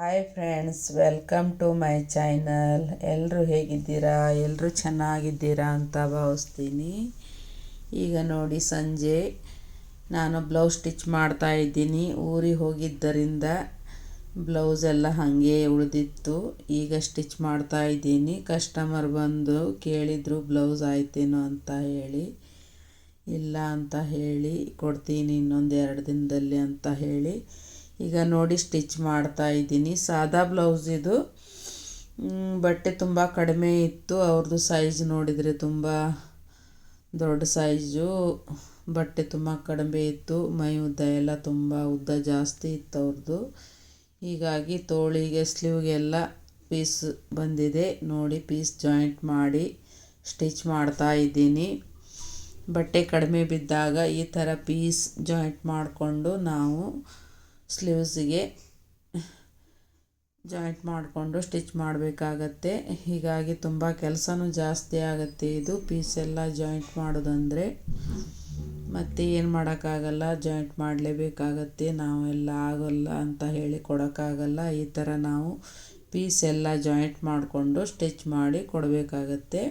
Hi friends, welcome to my channel. ಎಲ್ಲರೂ ಹೇಗಿದ್ದೀರಾ? ಎಲ್ಲರೂ ಚೆನ್ನಾಗಿದ್ದೀರಾ ಅಂತ ಭಾವಿಸ್ತೀನಿ. ಈಗ ನೋಡಿ, ಸಂಜೆ ನಾನು ಬ್ಲೌಸ್ ಸ್ಟಿಚ್ ಮಾಡ್ತಾ ಇದ್ದೀನಿ. ಊರಿಗೆ ಹೋಗಿದ್ದರಿಂದ ಬ್ಲೌಸ್ ಎಲ್ಲ ಹಾಗೆ ಉಳಿದಿತ್ತು. ಈಗ ಸ್ಟಿಚ್ ಮಾಡ್ತಾ ಇದ್ದೀನಿ. ಕಸ್ಟಮರ್ ಬಂದು ಕೇಳಿದರು ಬ್ಲೌಸ್ ಆಯ್ತೇನೋ ಅಂತ ಹೇಳಿ. ಇಲ್ಲ ಅಂತ ಹೇಳಿ, ಕೊಡ್ತೀನಿ ಇನ್ನೊಂದು 2 ದಿನದಲ್ಲಿ ಅಂತ ಹೇಳಿ ಈಗ ನೋಡಿ ಸ್ಟಿಚ್ ಮಾಡ್ತಾ ಇದ್ದೀನಿ. ಸಾದಾ ಬ್ಲೌಸ್ ಇದು. ಬಟ್ಟೆ ತುಂಬ ಕಡಿಮೆ ಇತ್ತು. ಅವ್ರದ್ದು ಸೈಜ್ ನೋಡಿದರೆ ತುಂಬ ದೊಡ್ಡ ಸೈಜು. ಬಟ್ಟೆ ತುಂಬ ಕಡಿಮೆ ಇತ್ತು. ಮೈ ಉದ್ದ ಎಲ್ಲ ತುಂಬ ಉದ್ದ ಜಾಸ್ತಿ ಇತ್ತು ಅವ್ರದ್ದು. ಹೀಗಾಗಿ ತೋಳಿಗೆ ಸ್ಲೀವ್ಗೆಲ್ಲ ಪೀಸ್ ಬಂದಿದೆ. ನೋಡಿ, ಪೀಸ್ ಜಾಯಿಂಟ್ ಮಾಡಿ ಸ್ಟಿಚ್ ಮಾಡ್ತಾ ಇದ್ದೀನಿ. ಬಟ್ಟೆ ಕಡಿಮೆ ಬಿದ್ದಾಗ ಈ ಥರ ಪೀಸ್ ಜಾಯಿಂಟ್ ಮಾಡಿಕೊಂಡು ನಾವು ಸ್ಲೀವ್ಸಿಗೆ ಜಾಯಿಂಟ್ ಮಾಡಿಕೊಂಡು ಸ್ಟಿಚ್ ಮಾಡಬೇಕಾಗತ್ತೆ. ಹೀಗಾಗಿ ತುಂಬ ಕೆಲಸನೂ ಜಾಸ್ತಿ ಆಗುತ್ತೆ ಇದು ಪೀಸ್ ಎಲ್ಲ ಜಾಯಿಂಟ್ ಮಾಡೋದಂದರೆ. ಮತ್ತು ಏನು ಮಾಡೋಕ್ಕಾಗಲ್ಲ, ಜಾಯಿಂಟ್ ಮಾಡಲೇಬೇಕಾಗತ್ತೆ. ನಾವೆಲ್ಲ ಆಗೋಲ್ಲ ಅಂತ ಹೇಳಿ ಕೊಡೋಕ್ಕಾಗಲ್ಲ. ಈ ಥರ ನಾವು ಪೀಸ್ ಎಲ್ಲ ಜಾಯಿಂಟ್ ಮಾಡಿಕೊಂಡು ಸ್ಟಿಚ್ ಮಾಡಿ ಕೊಡಬೇಕಾಗತ್ತೆ.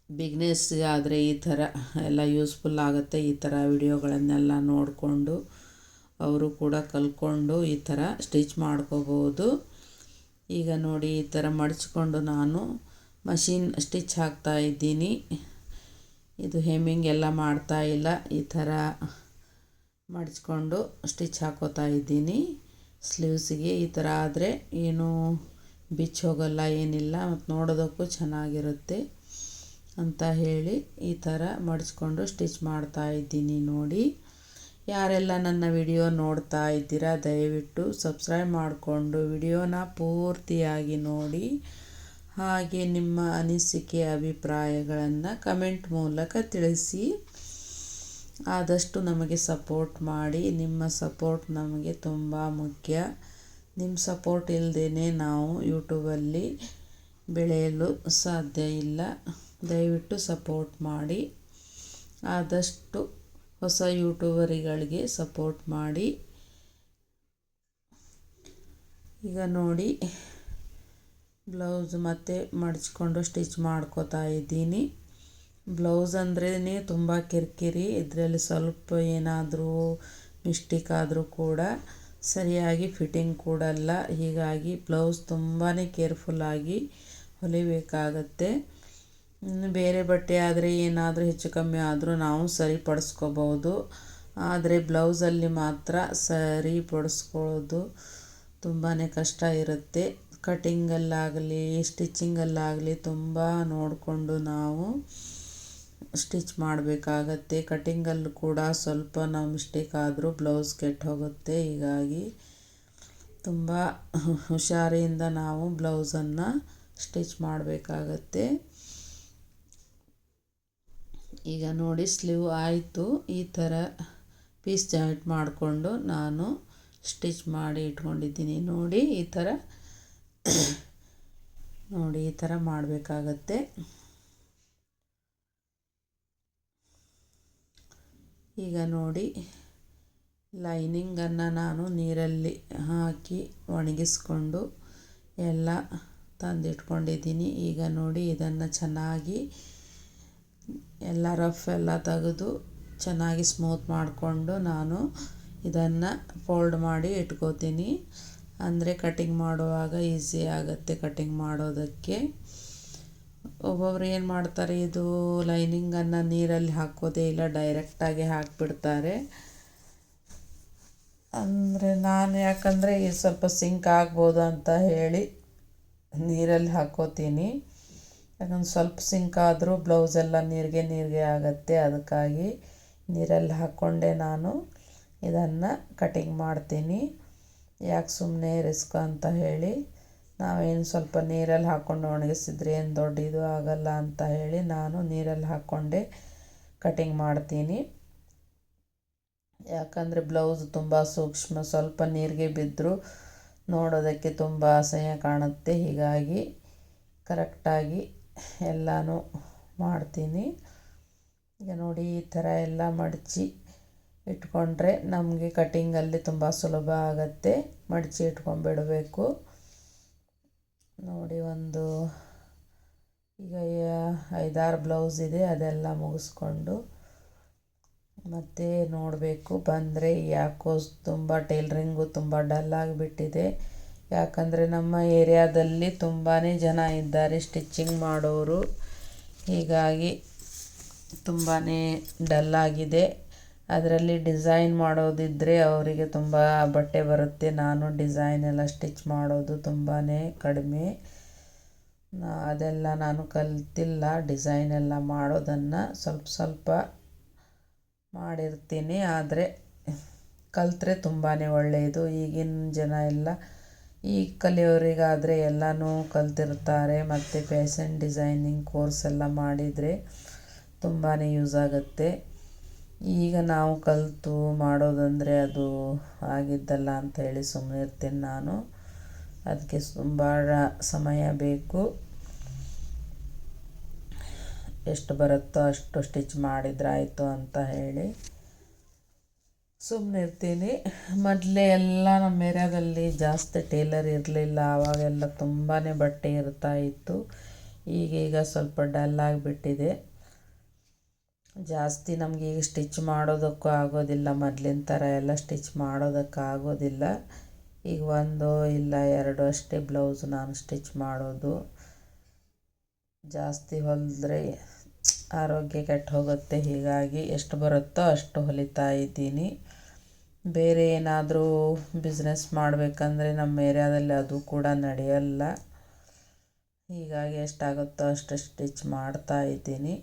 ಬಿಗ್ನೆಸ್ಗಾದರೆ ಈ ಥರ ಎಲ್ಲ ಯೂಸ್ಫುಲ್ ಆಗುತ್ತೆ. ಈ ಥರ ವಿಡಿಯೋಗಳನ್ನೆಲ್ಲ ನೋಡಿಕೊಂಡು ಅವರು ಕೂಡ ಕಲ್ತ್ಕೊಂಡು ಈ ಥರ ಸ್ಟಿಚ್ ಮಾಡ್ಕೋಬೋದು. ಈಗ ನೋಡಿ, ಈ ಥರ ಮಡಚ್ಕೊಂಡು ನಾನು ಮಷಿನ್ ಸ್ಟಿಚ್ ಹಾಕ್ತಾ ಇದ್ದೀನಿ. ಇದು ಹೆಮ್ಮಿಂಗ್ ಎಲ್ಲ ಮಾಡ್ತಾ ಇಲ್ಲ. ಈ ಥರ ಮಡಚ್ಕೊಂಡು ಸ್ಟಿಚ್ ಹಾಕೋತಾ ಇದ್ದೀನಿ ಸ್ಲೀವ್ಸಿಗೆ. ಈ ಥರ ಆದರೆ ಏನೂ ಬಿಚ್ಚಿ ಹೋಗಲ್ಲ, ಏನಿಲ್ಲ, ಮತ್ತು ನೋಡೋದಕ್ಕೂ ಚೆನ್ನಾಗಿರುತ್ತೆ ಅಂತ ಹೇಳಿ ಈ ಥರ ಮಡಚ್ಕೊಂಡು ಸ್ಟಿಚ್ ಮಾಡ್ತಾ ಇದ್ದೀನಿ. ನೋಡಿ, ಯಾರೆಲ್ಲ ನನ್ನ ವಿಡಿಯೋ ನೋಡ್ತಾ ಇದ್ದೀರಾ ದಯವಿಟ್ಟು ಸಬ್ಸ್ಕ್ರೈಬ್ ಮಾಡಿಕೊಂಡು ವಿಡಿಯೋನ ಪೂರ್ತಿಯಾಗಿ ನೋಡಿ. ಹಾಗೆ ನಿಮ್ಮ ಅನಿಸಿಕೆ ಅಭಿಪ್ರಾಯಗಳನ್ನು ಕಮೆಂಟ್ ಮೂಲಕ ತಿಳಿಸಿ. ಆದಷ್ಟು ನಮಗೆ ಸಪೋರ್ಟ್ ಮಾಡಿ. ನಿಮ್ಮ ಸಪೋರ್ಟ್ ನಮಗೆ ತುಂಬ ಮುಖ್ಯ. ನಿಮ್ಮ ಸಪೋರ್ಟ್ ಇಲ್ಲದೇ ನಾವು ಯೂಟ್ಯೂಬಲ್ಲಿ ಬೆಳೆಯಲು ಸಾಧ್ಯ ಇಲ್ಲ. ದಯವಿಟ್ಟು ಸಪೋರ್ಟ್ ಮಾಡಿ. ಆದಷ್ಟು ಹೊಸ ಯೂಟ್ಯೂಬರ್ಗಳಿಗೆ ಸಪೋರ್ಟ್ ಮಾಡಿ. ಈಗ ನೋಡಿ, ಬ್ಲೌಸ್ ಮತ್ತೆ ಮಡಚ್ಕೊಂಡು ಸ್ಟಿಚ್ ಮಾಡ್ಕೋತಾ ಇದ್ದೀನಿ. ಬ್ಲೌಸ್ ಅಂದ್ರೇ ತುಂಬ ಕಿರಿಕಿರಿ. ಇದರಲ್ಲಿ ಸ್ವಲ್ಪ ಏನಾದರೂ ಮಿಸ್ಟೇಕ್ ಆದರೂ ಕೂಡ ಸರಿಯಾಗಿ ಫಿಟ್ಟಿಂಗ್ ಕೊಡಲ್ಲ. ಹೀಗಾಗಿ ಬ್ಲೌಸ್ ತುಂಬಾ ಕೇರ್ಫುಲ್ಲಾಗಿ ಹೊಲಿಬೇಕಾಗತ್ತೆ. ಬೇರೆ ಬಟ್ಟೆ ಆದರೆ ಏನಾದರೂ ಹೆಚ್ಚು ಕಮ್ಮಿ ಆದರೂ ನಾವು ಸರಿಪಡಿಸ್ಕೋಬೋದು. ಆದರೆ ಬ್ಲೌಸಲ್ಲಿ ಮಾತ್ರ ಸರಿಪಡಿಸ್ಕೊಳ್ಳೋದು ತುಂಬಾ ಕಷ್ಟ ಇರುತ್ತೆ. ಕಟ್ಟಿಂಗಲ್ಲಾಗಲಿ ಸ್ಟಿಚಿಂಗಲ್ಲಾಗಲಿ ತುಂಬ ನೋಡಿಕೊಂಡು ನಾವು ಸ್ಟಿಚ್ ಮಾಡಬೇಕಾಗತ್ತೆ. ಕಟ್ಟಿಂಗಲ್ಲೂ ಕೂಡ ಸ್ವಲ್ಪ ನಾವು ಮಿಸ್ಟೇಕ್ ಆದರೂ ಬ್ಲೌಸ್ ಕೆಟ್ಟು ಹೋಗುತ್ತೆ. ಹೀಗಾಗಿ ತುಂಬ ಹುಷಾರಿಯಿಂದ ನಾವು ಬ್ಲೌಸನ್ನು ಸ್ಟಿಚ್ ಮಾಡಬೇಕಾಗತ್ತೆ. ಈಗ ನೋಡಿ, ಸ್ಲೀವ್ ಆಯಿತು. ಈ ಥರ ಪೀಸ್ ಜಾಯಿಂಟ್ ಮಾಡಿಕೊಂಡು ನಾನು ಸ್ಟಿಚ್ ಮಾಡಿ ಇಟ್ಕೊಂಡಿದ್ದೀನಿ. ನೋಡಿ, ಈ ಥರ ಮಾಡಬೇಕಾಗತ್ತೆ. ಈಗ ನೋಡಿ, ಲೈನಿಂಗನ್ನು ನಾನು ನೀರಲ್ಲಿ ಹಾಕಿ ಒಣಗಿಸ್ಕೊಂಡು ಎಲ್ಲ ತಂದಿಟ್ಕೊಂಡಿದ್ದೀನಿ. ಈಗ ನೋಡಿ, ಇದನ್ನು ಚೆನ್ನಾಗಿ ಎಲ್ಲ ರಫ್ ಎಲ್ಲ ತೆಗೆದು ಚೆನ್ನಾಗಿ ಸ್ಮೂತ್ ಮಾಡಿಕೊಂಡು ನಾನು ಇದನ್ನು ಫೋಲ್ಡ್ ಮಾಡಿ ಇಟ್ಕೋತೀನಿ. ಅಂದರೆ ಕಟಿಂಗ್ ಮಾಡುವಾಗ ಈಸಿ ಆಗುತ್ತೆ ಕಟಿಂಗ್ ಮಾಡೋದಕ್ಕೆ. ಒಬ್ಬೊಬ್ರು ಏನು ಮಾಡ್ತಾರೆ, ಇದು ಲೈನಿಂಗನ್ನು ನೀರಲ್ಲಿ ಹಾಕೋದೇ ಇಲ್ಲ, ಡೈರೆಕ್ಟಾಗಿ ಹಾಕಿಬಿಡ್ತಾರೆ. ಅಂದರೆ ನಾನು ಯಾಕಂದರೆ ಈ ಸ್ವಲ್ಪ ಸಿಂಕ್ ಆಗ್ಬೋದು ಅಂತ ಹೇಳಿ ನೀರಲ್ಲಿ ಹಾಕ್ಕೋತೀನಿ. ಯಾಕಂದ್ರೆ ಸ್ವಲ್ಪ ಸಿಂಕ್ ಆದರೂ ಬ್ಲೌಸೆಲ್ಲ ನೀರಿಗೆ ಆಗುತ್ತೆ. ಅದಕ್ಕಾಗಿ ನೀರಲ್ಲಿ ಹಾಕ್ಕೊಂಡೆ ನಾನು ಇದನ್ನು ಕಟಿಂಗ್ ಮಾಡ್ತೀನಿ. ಯಾಕೆ ಸುಮ್ಮನೆ ರಿಸ್ಕ್ ಅಂತ ಹೇಳಿ ನಾವೇನು ಸ್ವಲ್ಪ ನೀರಲ್ಲಿ ಹಾಕ್ಕೊಂಡು ಒಣಗಿಸಿದ್ರೆ ಏನು ದೊಡ್ಡ ಇದು ಆಗಲ್ಲ ಅಂತ ಹೇಳಿ ನಾನು ನೀರಲ್ಲಿ ಹಾಕ್ಕೊಂಡೆ ಕಟಿಂಗ್ ಮಾಡ್ತೀನಿ. ಯಾಕಂದರೆ ಬ್ಲೌಸ್ ತುಂಬ ಸೂಕ್ಷ್ಮ, ಸ್ವಲ್ಪ ನೀರಿಗೆ ಬಿದ್ದರೂ ನೋಡೋದಕ್ಕೆ ತುಂಬ ಅಸಹ್ಯ ಕಾಣುತ್ತೆ. ಹೀಗಾಗಿ ಕರೆಕ್ಟಾಗಿ ಎಲ್ಲನೂ ಮಾಡ್ತೀನಿ. ಈಗ ನೋಡಿ, ಈ ಥರ ಎಲ್ಲ ಮಡಚಿ ಇಟ್ಕೊಂಡ್ರೆ ನಮಗೆ ಕಟಿಂಗಲ್ಲಿ ತುಂಬ ಸುಲಭ ಆಗುತ್ತೆ. ಮಡಚಿ ಇಟ್ಕೊಂಡ್ಬಿಡಬೇಕು. ನೋಡಿ ಈಗ 5-6 ಬ್ಲೌಸ್ ಇದೆ, ಅದೆಲ್ಲ ಮುಗಿಸ್ಕೊಂಡು ಮತ್ತೆ ನೋಡಬೇಕು. ಬಂದರೆ ಯಾಕೋ ತುಂಬ ಟೈಲರಿಂಗು ತುಂಬ ಡಲ್ ಆಗಿಬಿಟ್ಟಿದೆ. ಯಾಕಂದರೆ ನಮ್ಮ ಏರಿಯಾದಲ್ಲಿ ತುಂಬಾ ಜನ ಇದ್ದಾರೆ ಸ್ಟಿಚ್ಚಿಂಗ್ ಮಾಡೋರು. ಹೀಗಾಗಿ ತುಂಬಾ ಡಲ್ ಆಗಿದೆ. ಅದರಲ್ಲಿ ಡಿಸೈನ್ ಮಾಡೋದಿದ್ದರೆ ಅವರಿಗೆ ತುಂಬ ಬಟ್ಟೆ ಬರುತ್ತೆ. ನಾನು ಡಿಸೈನ್ ಎಲ್ಲ ಸ್ಟಿಚ್ ಮಾಡೋದು ತುಂಬಾ ಕಡಿಮೆ. ಅದೆಲ್ಲ ನಾನು ಕಲಿತಿಲ್ಲ. ಡಿಸೈನ್ ಎಲ್ಲ ಮಾಡೋದನ್ನು ಸ್ವಲ್ಪ ಮಾಡಿರ್ತೀನಿ. ಆದರೆ ಕಲಿತ್ರೆ ತುಂಬಾ ಒಳ್ಳೆಯದು. ಈಗಿನ ಜನ ಎಲ್ಲ ಈಗ ಕಲಿಯೋರಿಗಾದರೆ ಎಲ್ಲನೂ ಕಲ್ತಿರ್ತಾರೆ. ಮತ್ತು ಫ್ಯಾಷನ್ ಡಿಸೈನಿಂಗ್ ಕೋರ್ಸ್ ಎಲ್ಲ ಮಾಡಿದರೆ ತುಂಬಾ ಯೂಸ್ ಆಗುತ್ತೆ. ಈಗ ನಾವು ಕಲಿತು ಮಾಡೋದಂದರೆ ಅದು ಆಗಿದ್ದಲ್ಲ ಅಂತ ಹೇಳಿ ಸುಮ್ಮನೆ ಇರ್ತೀನಿ ನಾನು. ಅದಕ್ಕೆ ತುಂಬ ಸಮಯ ಬೇಕು. ಎಷ್ಟು ಬರುತ್ತೋ ಅಷ್ಟು ಸ್ಟಿಚ್ ಮಾಡಿದ್ರಾಯಿತು ಅಂತ ಹೇಳಿ ಸುಮ್ಮನೆ ಇರ್ತೀನಿ. ಮೊದಲೇ ಎಲ್ಲ ನಮ್ಮ ಏರಿಯಾದಲ್ಲಿ ಜಾಸ್ತಿ ಟೇಲರ್ ಇರಲಿಲ್ಲ. ಆವಾಗೆಲ್ಲ ತುಂಬಾ ಬಟ್ಟೆ ಇರ್ತಾಯಿತ್ತು. ಈಗೀಗ ಸ್ವಲ್ಪ ಡಲ್ ಆಗಿಬಿಟ್ಟಿದೆ. ಜಾಸ್ತಿ ನಮಗೆ ಈಗ ಸ್ಟಿಚ್ ಮಾಡೋದಕ್ಕೂ ಆಗೋದಿಲ್ಲ. ಮೊದಲಿನ ಥರ ಎಲ್ಲ ಸ್ಟಿಚ್ ಮಾಡೋದಕ್ಕಾಗೋದಿಲ್ಲ. ಈಗ 1 ಇಲ್ಲ 2 ಅಷ್ಟೇ ಬ್ಲೌಸ್ ನಾನು ಸ್ಟಿಚ್ ಮಾಡೋದು. ಜಾಸ್ತಿ ಹೊಲಿದ್ರೆ ಆರೋಗ್ಯ ಕೆಟ್ಟು ಹೋಗುತ್ತೆ. ಹೀಗಾಗಿ ಎಷ್ಟು ಬರುತ್ತೋ ಅಷ್ಟು ಹೊಲಿತಾ ಇದ್ದೀನಿ. ಬೇರೆ ಏನಾದರೂ ಬಿಸ್ನೆಸ್ ಮಾಡಬೇಕಂದ್ರೆ ನಮ್ಮ ಏರಿಯಾದಲ್ಲಿ ಅದು ಕೂಡ ನಡೆಯಲ್ಲ. ಹೀಗಾಗಿ ಎಷ್ಟಾಗುತ್ತೋ ಅಷ್ಟು ಸ್ಟಿಚ್ ಮಾಡ್ತಾ ಇದ್ದೀನಿ.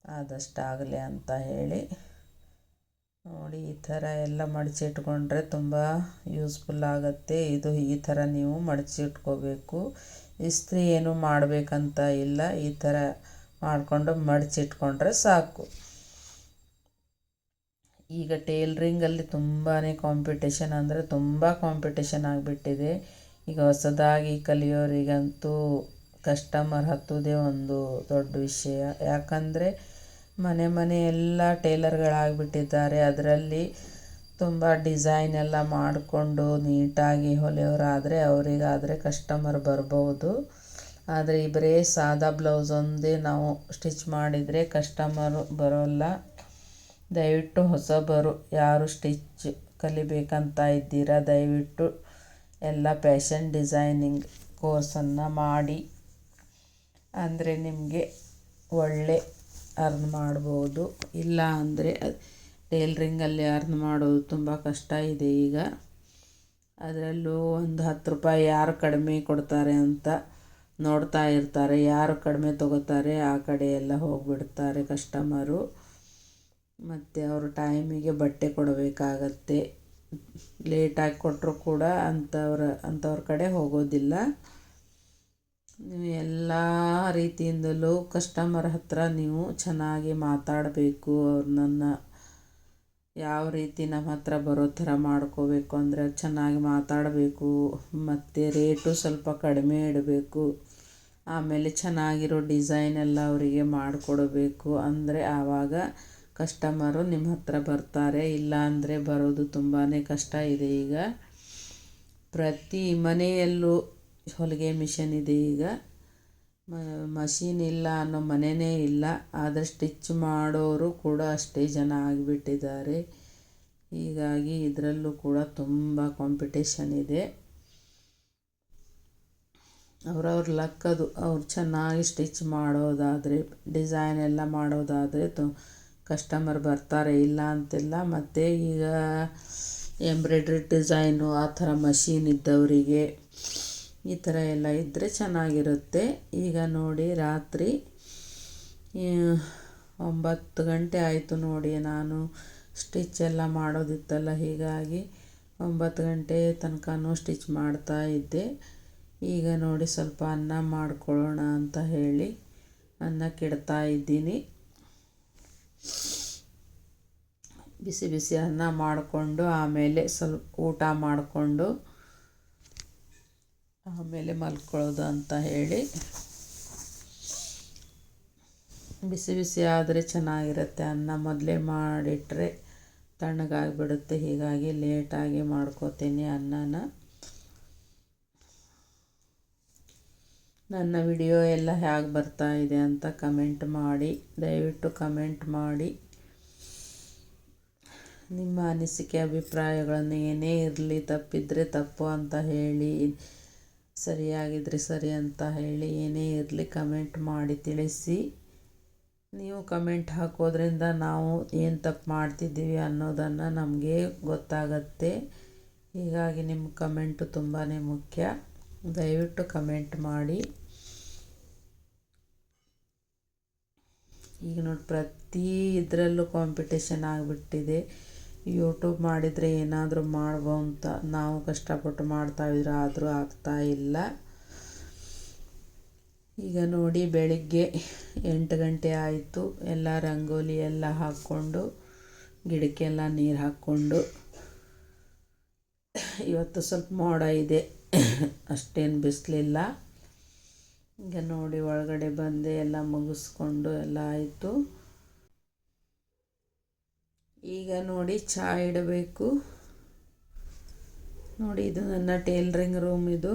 ಆದಷ್ಟಾಗಲಿ ಅಂತ ಹೇಳಿ. ನೋಡಿ, ಈ ಥರ ಎಲ್ಲ ಮಡಚಿಟ್ಕೊಂಡ್ರೆ ತುಂಬ ಯೂಸ್ಫುಲ್ ಆಗುತ್ತೆ. ಈ ಥರ ನೀವು ಮಡಚಿಟ್ಕೋಬೇಕು. ಇಸ್ತ್ರಿ ಏನು ಮಾಡಬೇಕಂತ ಇಲ್ಲ. ಈ ಥರ ಮಾಡಿಕೊಂಡು ಮಡಚಿಟ್ಕೊಂಡ್ರೆ ಸಾಕು. ಈಗ ಟೇಲ್ರಿಂಗಲ್ಲಿ ತುಂಬಾ ಕಾಂಪಿಟೇಷನ್ ಅಂದರೆ ತುಂಬ ಕಾಂಪಿಟೇಷನ್ ಆಗಿಬಿಟ್ಟಿದೆ. ಈಗ ಹೊಸದಾಗಿ ಕಲಿಯೋರಿಗಂತೂ ಕಸ್ಟಮರ್ ಹತ್ತೋದೇ ಒಂದು ದೊಡ್ಡ ವಿಷಯ. ಯಾಕಂದರೆ ಮನೆ ಎಲ್ಲ ಟೇಲರ್ಗಳಾಗಿಬಿಟ್ಟಿದ್ದಾರೆ. ಅದರಲ್ಲಿ ತುಂಬ ಡಿಸೈನ್ ಎಲ್ಲ ಮಾಡಿಕೊಂಡು ನೀಟಾಗಿ ಹೊಲಿಯೋರಾದರೆ ಅವರಿಗಾದರೆ ಕಸ್ಟಮರ್ ಬರ್ಬೋದು. ಆದರೆ ಈ ಬರೀ ಸಾದಾ ಬ್ಲೌಸ್ ಒಂದೇ ನಾವು ಸ್ಟಿಚ್ ಮಾಡಿದರೆ ಕಸ್ಟಮರು ಬರೋಲ್ಲ. ದಯವಿಟ್ಟು ಹೊಸಬರು ಯಾರು ಸ್ಟಿಚ್ ಕಲಿಬೇಕಂತ ಇದ್ದೀರಾ, ದಯವಿಟ್ಟು ಎಲ್ಲ ಫ್ಯಾಷನ್ ಡಿಸೈನಿಂಗ್ ಕೋರ್ಸನ್ನು ಮಾಡಿ. ಅಂದರೆ ನಿಮಗೆ ಒಳ್ಳೆ ಅರ್ನ್ ಮಾಡ್ಬೋದು. ಇಲ್ಲ ಅಂದರೆ ಟೇಲ್ರಿಂಗಲ್ಲಿ ಅರ್ನ್ ಮಾಡೋದು ತುಂಬ ಕಷ್ಟ ಇದೆ ಈಗ. ಅದರಲ್ಲೂ ಒಂದು 10 ರೂಪಾಯಿ ಯಾರು ಕಡಿಮೆ ಕೊಡ್ತಾರೆ ಅಂತ ನೋಡ್ತಾ ಇರ್ತಾರೆ. ಯಾರು ಕಡಿಮೆ ತೊಗೋತಾರೆ ಆ ಕಡೆ ಎಲ್ಲ ಹೋಗಿಬಿಡ್ತಾರೆ ಕಸ್ಟಮರು. ಮತ್ತು ಅವರು ಟೈಮಿಗೆ ಬಟ್ಟೆ ಕೊಡಬೇಕಾಗತ್ತೆ. ಲೇಟಾಗಿ ಕೊಟ್ಟರು ಕೂಡ ಅಂಥವ್ರ ಕಡೆ ಹೋಗೋದಿಲ್ಲ. ನೀವು ಎಲ್ಲ ರೀತಿಯಿಂದಲೂ ಕಸ್ಟಮರ್ ಹತ್ರ ನೀವು ಚೆನ್ನಾಗಿ ಮಾತಾಡಬೇಕು. ಅವ್ರನ್ನ ಯಾವ ರೀತಿ ನಮ್ಮ ಹತ್ರ ಬರೋ ಥರ ಮಾಡ್ಕೋಬೇಕು ಅಂದರೆ ಚೆನ್ನಾಗಿ ಮಾತಾಡಬೇಕು. ಮತ್ತು ರೇಟು ಸ್ವಲ್ಪ ಕಡಿಮೆ ಇಡಬೇಕು. ಆಮೇಲೆ ಚೆನ್ನಾಗಿರೋ ಡಿಸೈನ್ ಎಲ್ಲ ಅವರಿಗೆ ಮಾಡಿಕೊಡಬೇಕು. ಅಂದರೆ ಆವಾಗ ಕಸ್ಟಮರು ನಿಮ್ಮ ಹತ್ರ ಬರ್ತಾರೆ. ಇಲ್ಲ ಅಂದರೆ ಬರೋದು ತುಂಬಾ ಕಷ್ಟ ಇದೆ. ಈಗ ಪ್ರತಿ ಮನೆಯಲ್ಲೂ ಹೊಲಿಗೆ ಮಿಷನ್ ಇದೆ. ಈಗ ಮಷೀನ್ ಇಲ್ಲ ಅನ್ನೋ ಮನೆಯೇ ಇಲ್ಲ. ಆದರೆ ಸ್ಟಿಚ್ ಮಾಡೋರು ಕೂಡ ಅಷ್ಟೇ ಜನ ಆಗಿಬಿಟ್ಟಿದ್ದಾರೆ. ಹೀಗಾಗಿ ಇದರಲ್ಲೂ ಕೂಡ ತುಂಬ ಕಾಂಪಿಟೇಷನ್ ಇದೆ. ಅವ್ರವ್ರ ಲಕ್ ಅದು. ಅವ್ರು ಚೆನ್ನಾಗಿ ಸ್ಟಿಚ್ ಮಾಡೋದಾದರೆ, ಡಿಸೈನ್ ಎಲ್ಲ ಮಾಡೋದಾದರೆ ಕಸ್ಟಮರ್ ಬರ್ತಾರೆ, ಇಲ್ಲ ಅಂತಿಲ್ಲ. ಮತ್ತು ಈಗ ಎಂಬ್ರಾಯ್ಡ್ರಿ ಡಿಸೈನು ಆ ಥರ ಮಷೀನ್ ಇದ್ದವರಿಗೆ ಈ ಥರ ಎಲ್ಲ ಇದ್ದರೆ ಚೆನ್ನಾಗಿರುತ್ತೆ. ಈಗ ನೋಡಿ, ರಾತ್ರಿ 9 ಗಂಟೆ ಆಯಿತು ನೋಡಿ. ನಾನು ಸ್ಟಿಚ್ ಎಲ್ಲ ಮಾಡೋದಿತ್ತಲ್ಲ, ಹೀಗಾಗಿ 9 ಗಂಟೆ ತನಕನೂ ಸ್ಟಿಚ್ ಮಾಡ್ತಾ ಇದ್ದೆ. ಈಗ ನೋಡಿ, ಸ್ವಲ್ಪ ಅನ್ನ ಮಾಡ್ಕೊಳ್ಳೋಣ ಅಂತ ಹೇಳಿ ಅನ್ನಕ್ಕಿಡ್ತಾ ಇದ್ದೀನಿ. ಬಿಸಿ ಬಿಸಿ ಅನ್ನ ಮಾಡಿಕೊಂಡು ಆಮೇಲೆ ಸ್ವಲ್ಪ ಊಟ ಮಾಡಿಕೊಂಡು ಆಮೇಲೆ ಮಲ್ಕೊಳ್ಳೋದು ಅಂತ ಹೇಳಿ. ಬಿಸಿ ಬಿಸಿ ಆದರೆ ಚೆನ್ನಾಗಿರುತ್ತೆ. ಅನ್ನ ಮೊದಲೇ ಮಾಡಿಟ್ರೆ ತಣ್ಣಗಾಗಿಬಿಡುತ್ತೆ. ಹೀಗಾಗಿ ಲೇಟಾಗಿ ಮಾಡ್ಕೋತೀನಿ ಅನ್ನನ. ನನ್ನ ವಿಡಿಯೋ ಎಲ್ಲ ಹೇಗೆ ಬರ್ತಾ ಇದೆ ಅಂತ ಕಮೆಂಟ್ ಮಾಡಿ, ದಯವಿಟ್ಟು ಕಮೆಂಟ್ ಮಾಡಿ. ನಿಮ್ಮ ಅನಿಸಿಕೆ ಅಭಿಪ್ರಾಯಗಳನ್ನು ಏನೇ ಇರಲಿ, ತಪ್ಪಿದರೆ ತಪ್ಪು ಅಂತ ಹೇಳಿ, ಸರಿಯಾಗಿದ್ದರೆ ಸರಿ ಅಂತ ಹೇಳಿ, ಏನೇ ಇರಲಿ ಕಮೆಂಟ್ ಮಾಡಿ ತಿಳಿಸಿ. ನೀವು ಕಮೆಂಟ್ ಹಾಕೋದ್ರಿಂದ ನಾವು ಏನು ತಪ್ಪು ಮಾಡ್ತಿದ್ದೀವಿ ಅನ್ನೋದನ್ನು ನಮಗೆ ಗೊತ್ತಾಗತ್ತೆ. ಹೀಗಾಗಿ ನಿಮ್ಮ ಕಮೆಂಟು ತುಂಬಾ ಮುಖ್ಯ. ದಯವಿಟ್ಟು ಕಮೆಂಟ್ ಮಾಡಿ. ಈಗ ನೋಡಿ, ಪ್ರತಿ ಇದರಲ್ಲೂ ಕಾಂಪಿಟೇಷನ್ ಆಗಿಬಿಟ್ಟಿದೆ. ಯೂಟ್ಯೂಬ್ ಮಾಡಿದರೆ ಏನಾದರೂ ಮಾಡ್ಬೋ ಅಂತ ನಾವು ಕಷ್ಟಪಟ್ಟು ಮಾಡ್ತಾಯಿದ್ರೆ ಆದರೂ ಆಗ್ತಾ ಇಲ್ಲ. ಈಗ ನೋಡಿ, ಬೆಳಿಗ್ಗೆ 8 ಗಂಟೆ ಆಯಿತು. ಎಲ್ಲ ರಂಗೋಲಿ ಎಲ್ಲ ಹಾಕ್ಕೊಂಡು, ಗಿಡಕ್ಕೆಲ್ಲ ನೀರು ಹಾಕ್ಕೊಂಡು, ಇವತ್ತು ಸ್ವಲ್ಪ ಮೋಡ ಇದೆ, ಅಷ್ಟೇನು ಬಿಸಿಲಿಲ್ಲ. ಈಗ ನೋಡಿ, ಒಳಗಡೆ ಬಂದೆ, ಎಲ್ಲ ಮುಗಿಸ್ಕೊಂಡು ಎಲ್ಲ ಆಯಿತು. ಈಗ ನೋಡಿ, ಚಹಾ ಇಡಬೇಕು. ನೋಡಿ, ಇದು ನನ್ನ ಟೇಲರಿಂಗ್ ರೂಮ್ ಇದು.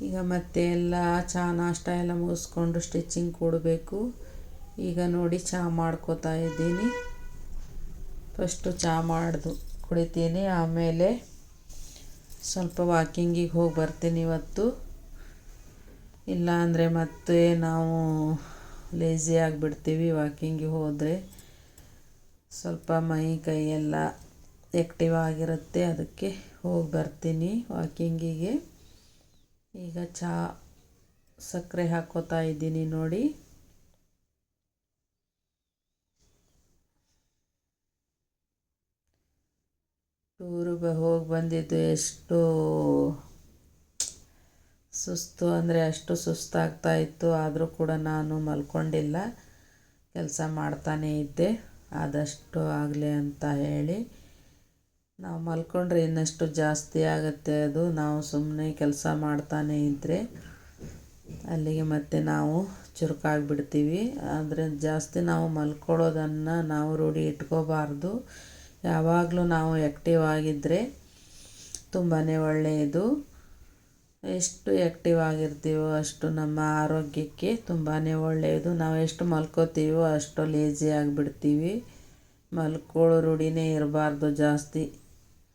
ಈಗ ಮತ್ತೆ ಎಲ್ಲ ಚಹಾ ನಾಷ್ಟ ಎಲ್ಲ ಮುಗಿಸ್ಕೊಂಡು ಸ್ಟಿಚಿಂಗ್ ಕೊಡಬೇಕು. ಈಗ ನೋಡಿ, ಚಹಾ ಮಾಡ್ಕೋತಾ ಇದ್ದೀನಿ. ಫಸ್ಟು ಚಹಾ ಕುಡಿತೀನಿ, ಆಮೇಲೆ ಸ್ವಲ್ಪ ವಾಕಿಂಗಿಗೆ ಹೋಗಿ ಬರ್ತೀನಿ ಇವತ್ತು. ಇಲ್ಲ ಅಂದರೆ ಮತ್ತೆ ನಾವು ಲೇಝಿ ಆಗಿಬಿಡ್ತೀವಿ ವಾಕಿಂಗಿಗೆ ಹೋದರೆ. ಸ್ವಲ್ಪ ಮೈ ಕೈಯೆಲ್ಲ ಆ್ಯಕ್ಟಿವ್ ಆಗಿರುತ್ತೆ, ಅದಕ್ಕೆ ಹೋಗಿ ಬರ್ತೀನಿ ವಾಕಿಂಗಿಗೆ. ಈಗ ಚಹಾ ಸಕ್ಕರೆ ಹಾಕ್ಕೋತಾ ಇದ್ದೀನಿ ನೋಡಿ. ಟೂರಿಗೆ ಹೋಗಿ ಬಂದಿದ್ದು ಎಷ್ಟು ಸುಸ್ತು ಅಂದರೆ ಅಷ್ಟು ಸುಸ್ತಾಗ್ತಾಯಿತ್ತು. ಆದರೂ ಕೂಡ ನಾನು ಮಲ್ಕೊಂಡಿಲ್ಲ, ಕೆಲಸ ಮಾಡ್ತಾನೇ ಇದ್ದೆ. ಆದಷ್ಟು ಆಗಲಿ ಅಂತ ಹೇಳಿ, ನಾವು ಮಲ್ಕೊಂಡ್ರೆ ಇನ್ನಷ್ಟು ಜಾಸ್ತಿ ಆಗುತ್ತೆ ಅದು. ನಾವು ಸುಮ್ಮನೆ ಕೆಲಸ ಮಾಡ್ತಾನೇ ಇದ್ದರೆ ಅಲ್ಲಿಗೆ ಮತ್ತೆ ನಾವು ಚುರುಕಾಗಿಬಿಡ್ತೀವಿ. ಆದರೆ ಜಾಸ್ತಿ ನಾವು ಮಲ್ಕೊಳ್ಳೋದನ್ನು ನಾವು ರೂಢಿ ಇಟ್ಕೋಬಾರ್ದು. ಯಾವಾಗಲೂ ನಾವು ಆ್ಯಕ್ಟಿವ್ ಆಗಿದ್ದರೆ ತುಂಬಾ ಒಳ್ಳೆಯದು. ಎಷ್ಟು ಆ್ಯಕ್ಟಿವ್ ಆಗಿರ್ತೀವೋ ಅಷ್ಟು ನಮ್ಮ ಆರೋಗ್ಯಕ್ಕೆ ತುಂಬಾ ಒಳ್ಳೆಯದು. ನಾವು ಎಷ್ಟು ಮಲ್ಕೋತೀವೋ ಅಷ್ಟು ಲೇಜಿ ಆಗಿಬಿಡ್ತೀವಿ. ಮಲ್ಕೊಳ್ಳೋ ರೂಢಿನೇ ಇರಬಾರ್ದು ಜಾಸ್ತಿ.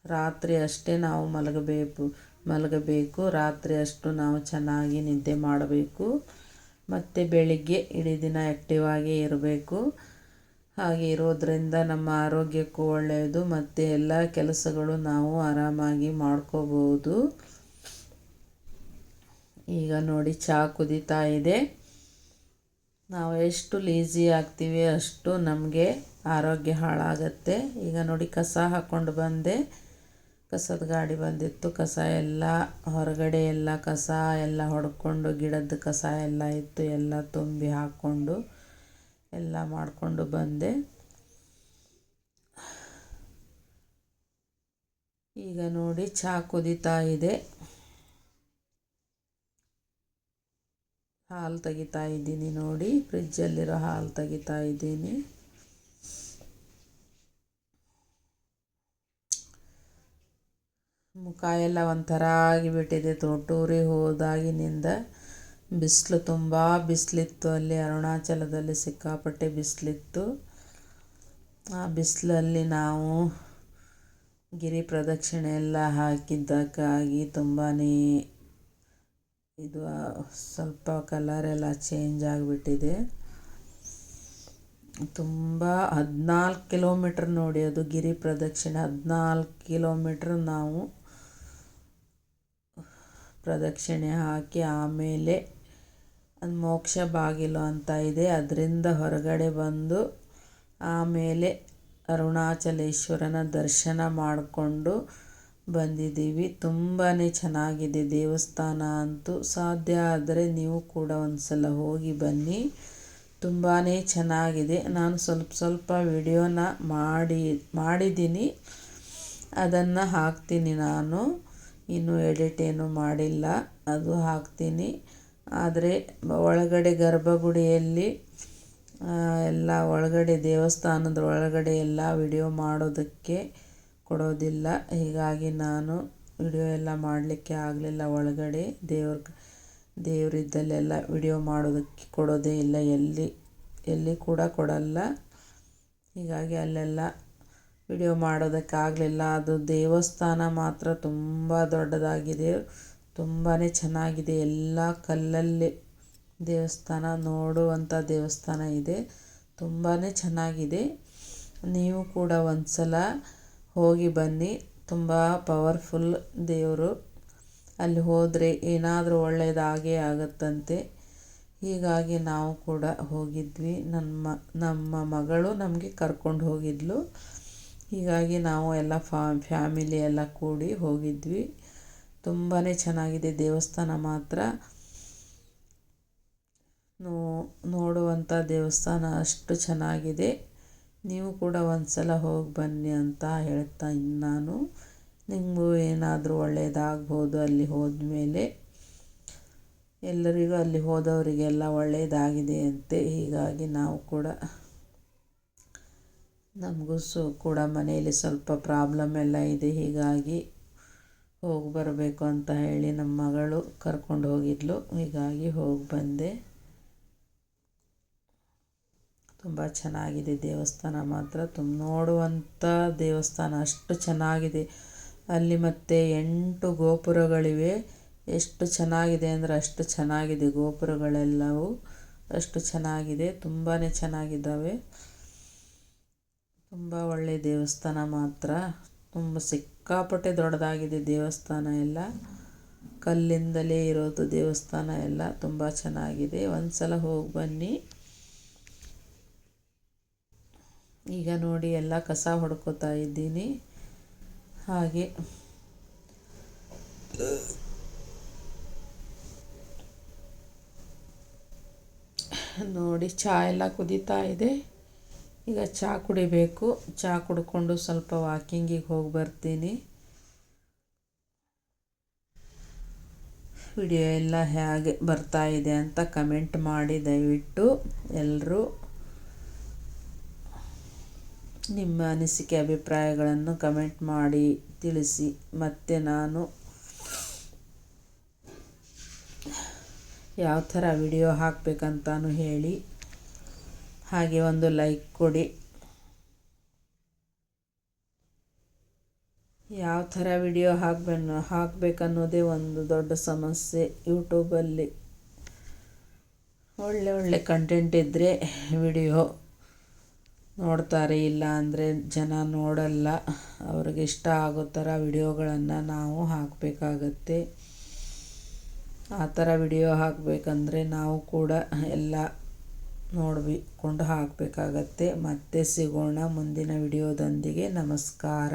ರಾತ್ರಿ ಅಷ್ಟೇ ನಾವು ಮಲಗಬೇಕು. ರಾತ್ರಿ ಅಷ್ಟು ನಾವು ಚೆನ್ನಾಗಿ ನಿದ್ದೆ ಮಾಡಬೇಕು. ಮತ್ತು ಬೆಳಿಗ್ಗೆ ಇಡೀ ದಿನ ಆ್ಯಕ್ಟಿವ್ ಆಗಿ ಇರಬೇಕು. ಹಾಗೆ ಇರೋದರಿಂದ ನಮ್ಮ ಆರೋಗ್ಯಕ್ಕೂ ಒಳ್ಳೆಯದು, ಮತ್ತು ಎಲ್ಲ ಕೆಲಸಗಳು ನಾವು ಆರಾಮಾಗಿ ಮಾಡ್ಕೋಬೋದು. ಈಗ ನೋಡಿ, ಚಹಾ ಕುದೀತಾ ಇದೆ. ನಾವು ಎಷ್ಟು ಲೇಜಿ ಆಗ್ತೀವಿ ಅಷ್ಟು ನಮಗೆ ಆರೋಗ್ಯ ಹಾಳಾಗತ್ತೆ. ಈಗ ನೋಡಿ, ಕಸ ಹಾಕ್ಕೊಂಡು ಬಂದೆ. ಕಸದ ಗಾಡಿ ಬಂದಿತ್ತು. ಕಸ ಎಲ್ಲ ಹೊರಗಡೆ ಎಲ್ಲ ಕಸ ಎಲ್ಲ ಹೊಡ್ಕೊಂಡು, ಗಿಡದ ಕಸ ಎಲ್ಲ ಇತ್ತು, ಎಲ್ಲ ತುಂಬಿ ಹಾಕ್ಕೊಂಡು ಎಲ್ಲ ಮಾಡಿಕೊಂಡು ಬಂದೆ. ಈಗ ನೋಡಿ, ಚಹಾ ಕುದೀತಾ ಇದೆ. ಹಾಲು ತೆಗಿತಾ ಇದ್ದೀನಿ ನೋಡಿ, ಫ್ರಿಜ್ಜಲ್ಲಿರೋ ಹಾಲು ತೆಗಿತಾ ಇದ್ದೀನಿ. ಮುಖ ಎಲ್ಲ ಒಂಥರ ಆಗಿಬಿಟ್ಟಿದೆ. ಟೂರಿಗೆ ಹೋದಾಗಿನಿಂದ ಬಿಸಿಲು, ತುಂಬ ಬಿಸಿಲಿತ್ತು. ಅಲ್ಲಿ ಅರುಣಾಚಲದಲ್ಲಿ ಸಿಕ್ಕಾಪಟ್ಟೆ ಬಿಸಿಲಿತ್ತು. ಆ ಬಿಸಿಲಲ್ಲಿ ನಾವು ಗಿರಿ ಪ್ರದಕ್ಷಿಣೆ ಎಲ್ಲ ಹಾಕಿದ್ದಕ್ಕಾಗಿ ತುಂಬಾ ಇದು ಸ್ವಲ್ಪ ಕಲರೆಲ್ಲ ಚೇಂಜ್ ಆಗಿಬಿಟ್ಟಿದೆ. ತುಂಬ 14 ಕಿಲೋಮೀಟ್ರ್ ನೋಡಿ, ಅದು ಗಿರಿ ಪ್ರದಕ್ಷಿಣೆ 14 ಕಿಲೋಮೀಟ್ರ್ ನಾವು ಪ್ರದಕ್ಷಿಣೆ ಹಾಕಿ, ಆಮೇಲೆ ಅದು ಮೋಕ್ಷ ಬಾಗಿಲು ಅಂತ ಇದೆ, ಅದರಿಂದ ಹೊರಗಡೆ ಬಂದು ಆಮೇಲೆ ಅರುಣಾಚಲೇಶ್ವರನ ದರ್ಶನ ಮಾಡಿಕೊಂಡು ಬಂದಿದ್ದೀವಿ. ತುಂಬಾ ಚೆನ್ನಾಗಿದೆ ದೇವಸ್ಥಾನ ಅಂತೂ. ಸಾಧ್ಯ ಆದರೆ ನೀವು ಕೂಡ ಒಂದು ಸಲ ಹೋಗಿ ಬನ್ನಿ. ತುಂಬಾ ಚೆನ್ನಾಗಿದೆ. ನಾನು ಸ್ವಲ್ಪ ವಿಡಿಯೋನ ಮಾಡಿದ್ದೀನಿ, ಅದನ್ನು ಹಾಕ್ತೀನಿ. ನಾನು ಇನ್ನೂ ಎಡಿಟ್ ಏನೂ ಮಾಡಿಲ್ಲ, ಅದು ಹಾಕ್ತೀನಿ. ಆದರೆ ಒಳಗಡೆ ಗರ್ಭಗುಡಿಯಲ್ಲಿ ಎಲ್ಲ ಒಳಗಡೆ ದೇವಸ್ಥಾನದ ಒಳಗಡೆ ಎಲ್ಲ ವಿಡಿಯೋ ಮಾಡೋದಕ್ಕೆ ಕೊಡೋದಿಲ್ಲ. ಹೀಗಾಗಿ ನಾನು ವಿಡಿಯೋ ಎಲ್ಲ ಮಾಡಲಿಕ್ಕೆ ಆಗಲಿಲ್ಲ. ಒಳಗಡೆ ದೇವರಿದ್ದಲ್ಲೆಲ್ಲ ವಿಡಿಯೋ ಮಾಡೋದಕ್ಕೆ ಕೊಡೋದೇ ಇಲ್ಲ, ಎಲ್ಲಿ ಕೂಡ ಕೊಡಲ್ಲ. ಹೀಗಾಗಿ ಅಲ್ಲೆಲ್ಲ ವಿಡಿಯೋ ಮಾಡೋದಕ್ಕಾಗಲಿಲ್ಲ. ಅದು ದೇವಸ್ಥಾನ ಮಾತ್ರ ತುಂಬ ದೊಡ್ಡದಾಗಿದೆ, ತುಂಬಾ ಚೆನ್ನಾಗಿದೆ. ಎಲ್ಲ ಕಲ್ಲಲ್ಲಿ ದೇವಸ್ಥಾನ, ನೋಡುವಂಥ ದೇವಸ್ಥಾನ ಇದೆ, ತುಂಬಾ ಚೆನ್ನಾಗಿದೆ. ನೀವು ಕೂಡ ಒಂದು ಸಲ ಹೋಗಿ ಬನ್ನಿ. ತುಂಬ ಪವರ್ಫುಲ್ ದೇವರು. ಅಲ್ಲಿ ಹೋದರೆ ಏನಾದರೂ ಒಳ್ಳೆಯದಾಗೇ ಆಗುತ್ತಂತೆ. ಹೀಗಾಗಿ ನಾವು ಕೂಡ ಹೋಗಿದ್ವಿ. ನಮ್ಮ ಮಗಳು ನಮಗೆ ಕರ್ಕೊಂಡು ಹೋಗಿದ್ಲು. ಹೀಗಾಗಿ ನಾವು ಎಲ್ಲ ಫ್ಯಾಮಿಲಿ ಎಲ್ಲ ಕೂಡಿ ಹೋಗಿದ್ವಿ. ತುಂಬಾ ಚೆನ್ನಾಗಿದೆ ದೇವಸ್ಥಾನ ಮಾತ್ರ. ನೋಡುವಂಥ ದೇವಸ್ಥಾನ ಅಷ್ಟು ಚೆನ್ನಾಗಿದೆ. ನೀವು ಕೂಡ ಒಂದು ಸಲ ಹೋಗಿ ಬನ್ನಿ ಅಂತ ಹೇಳ್ತಾ ನಾನು. ನಿಮಗೂ ಏನಾದರೂ ಒಳ್ಳೆಯದಾಗ್ಬೋದು ಅಲ್ಲಿ ಹೋದ್ಮೇಲೆ. ಎಲ್ಲರಿಗೂ ಅಲ್ಲಿ ಹೋದವರಿಗೆಲ್ಲ ಒಳ್ಳೆಯದಾಗಿದೆ ಅಂತೆ. ಹೀಗಾಗಿ ನಾವು ಕೂಡ, ನಮಗೂ ಕೂಡ ಮನೆಯಲ್ಲಿ ಸ್ವಲ್ಪ ಪ್ರಾಬ್ಲಮ್ ಎಲ್ಲ ಇದೆ. ಹೀಗಾಗಿ ಹೋಗಿ ಬರಬೇಕು ಅಂತ ಹೇಳಿ ನಮ್ಮ ಮಗಳು ಕರ್ಕೊಂಡು ಹೋಗಿದ್ಲು. ಹೀಗಾಗಿ ಹೋಗಿ ಬಂದೆ. ತುಂಬ ಚೆನ್ನಾಗಿದೆ ದೇವಸ್ಥಾನ ಮಾತ್ರ. ನೋಡುವಂಥ ದೇವಸ್ಥಾನ ಅಷ್ಟು ಚೆನ್ನಾಗಿದೆ. ಅಲ್ಲಿ ಮತ್ತು 8 ಗೋಪುರಗಳಿವೆ. ಎಷ್ಟು ಚೆನ್ನಾಗಿದೆ ಅಂದರೆ ಅಷ್ಟು ಚೆನ್ನಾಗಿದೆ. ಗೋಪುರಗಳೆಲ್ಲವೂ ಅಷ್ಟು ಚೆನ್ನಾಗಿದೆ, ತುಂಬಾ ಚೆನ್ನಾಗಿದ್ದಾವೆ. ತುಂಬ ಒಳ್ಳೆಯ ದೇವಸ್ಥಾನ ಮಾತ್ರ. ಸಿಕ್ಕಾಪಟ್ಟೆ ದೊಡ್ಡದಾಗಿದೆ ದೇವಸ್ಥಾನ ಎಲ್ಲ. ಕಲ್ಲಿಂದಲೇ ಇರೋದು ದೇವಸ್ಥಾನ ಎಲ್ಲ. ತುಂಬ ಚೆನ್ನಾಗಿದೆ. ಒಂದು ಸಲ ಹೋಗಿ ಬನ್ನಿ. ಈಗ ನೋಡಿ ಎಲ್ಲ ಕಸ ಹೊಡ್ಕೋತಾ ಇದ್ದೀನಿ. ಹಾಗೆ ನೋಡಿ ಚಹಾ ಎಲ್ಲ ಕುದೀತಾ ಇದೆ. ಈಗ ಚಹಾ ಕುಡಿಬೇಕು. ಚಹಾ ಕುಡ್ಕೊಂಡು ಸ್ವಲ್ಪ ವಾಕಿಂಗಿಗೆ ಹೋಗಿ ಬರ್ತೀನಿ. ವಿಡಿಯೋ ಎಲ್ಲ ಹೇಗೆ ಬರ್ತಾ ಇದೆ ಅಂತ ಕಮೆಂಟ್ ಮಾಡಿ ದಯವಿಟ್ಟು ಎಲ್ಲರೂ. ನಿಮ್ಮ ಅನಿಸಿಕೆ ಅಭಿಪ್ರಾಯಗಳನ್ನು ಕಮೆಂಟ್ ಮಾಡಿ ತಿಳಿಸಿ. ಮತ್ತು ನಾನು ಯಾವ ಥರ ವಿಡಿಯೋ ಹಾಕಬೇಕಂತನೂ ಹೇಳಿ. ಹಾಗೆ ಒಂದು ಲೈಕ್ ಕೊಡಿ. ಯಾವ ಥರ ವಿಡಿಯೋ ಹಾಕಬೇಕನ್ನೋದೇ ಒಂದು ದೊಡ್ಡ ಸಮಸ್ಯೆ. ಯೂಟ್ಯೂಬಲ್ಲಿ ಒಳ್ಳೆ ಕಂಟೆಂಟ್ ಇದ್ದರೆ ವಿಡಿಯೋ ನೋಡ್ತಾರೆ, ಇಲ್ಲ ಅಂದರೆ ಜನ ನೋಡಲ್ಲ. ಅವ್ರಿಗೆ ಇಷ್ಟ ಆಗೋ ಥರ ವಿಡಿಯೋಗಳನ್ನು ನಾವು ಹಾಕಬೇಕಾಗತ್ತೆ. ಆ ಥರ ವಿಡಿಯೋ ಹಾಕಬೇಕಂದ್ರೆ ನಾವು ಕೂಡ ಎಲ್ಲ ನೋಡಿಕೊಂಡು ಹಾಕಬೇಕಾಗತ್ತೆ. ಮತ್ತೆ ಸಿಗೋಣ ಮುಂದಿನ ವಿಡಿಯೋದೊಂದಿಗೆ. ನಮಸ್ಕಾರ.